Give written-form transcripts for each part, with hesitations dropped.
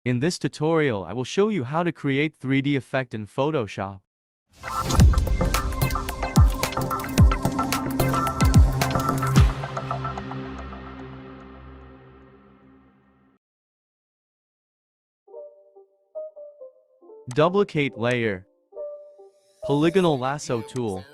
In this tutorial, I will show you how to create 3D effect in Photoshop. Duplicate layer. Polygonal lasso tool.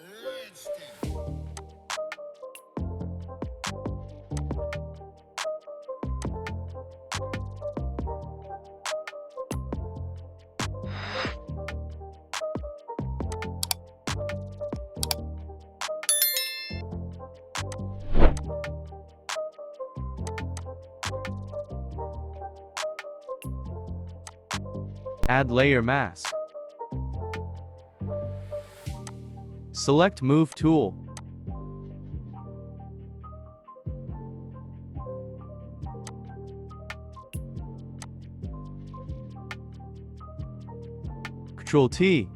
Add layer mask. Select Move tool. Ctrl T.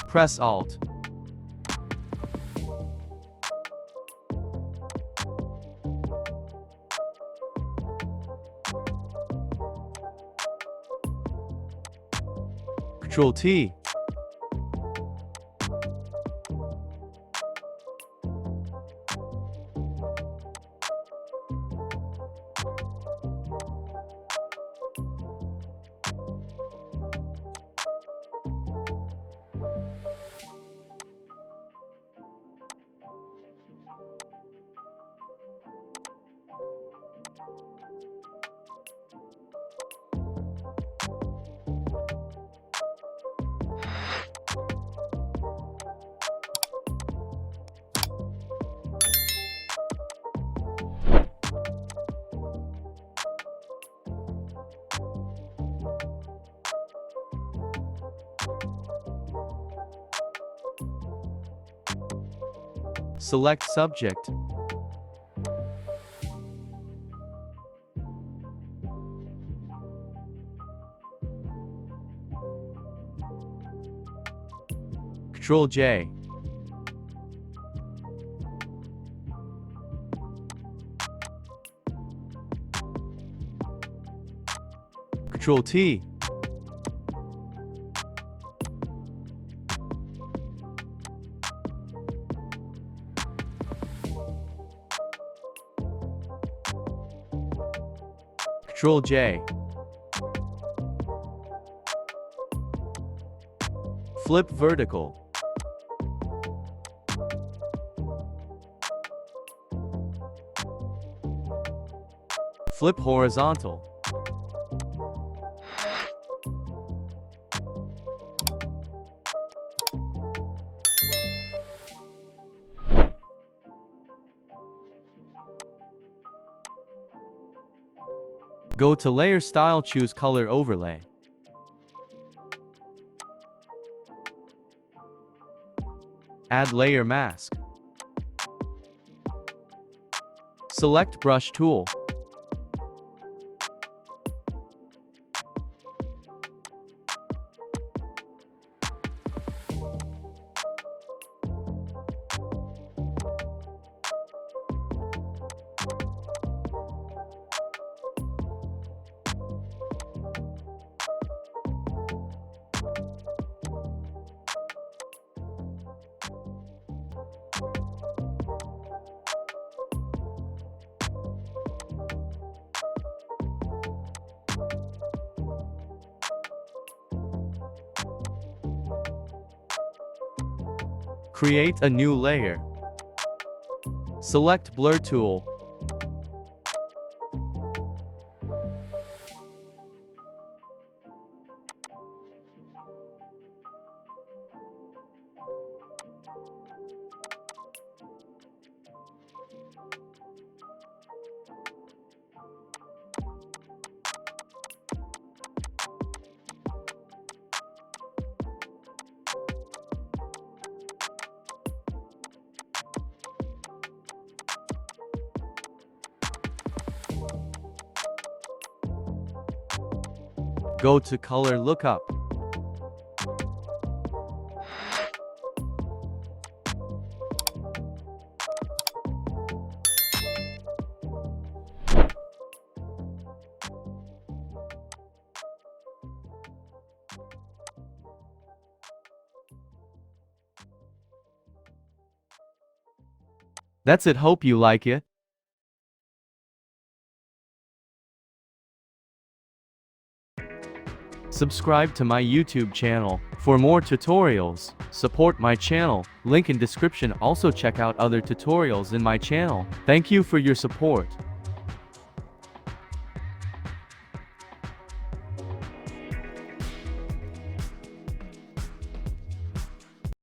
Press Alt. Ctrl T. Select Subject. Ctrl J. Ctrl T. Ctrl J. Flip vertical. Flip horizontal. Go to Layer Style, choose Color Overlay. Add layer mask. Select Brush tool. Create a new layer. Select Blur tool. Go to Color Lookup. That's it, hope you like it. Subscribe to my YouTube channel for more tutorials. Support my channel, link in description. Also check out other tutorials in my channel. Thank you for your support.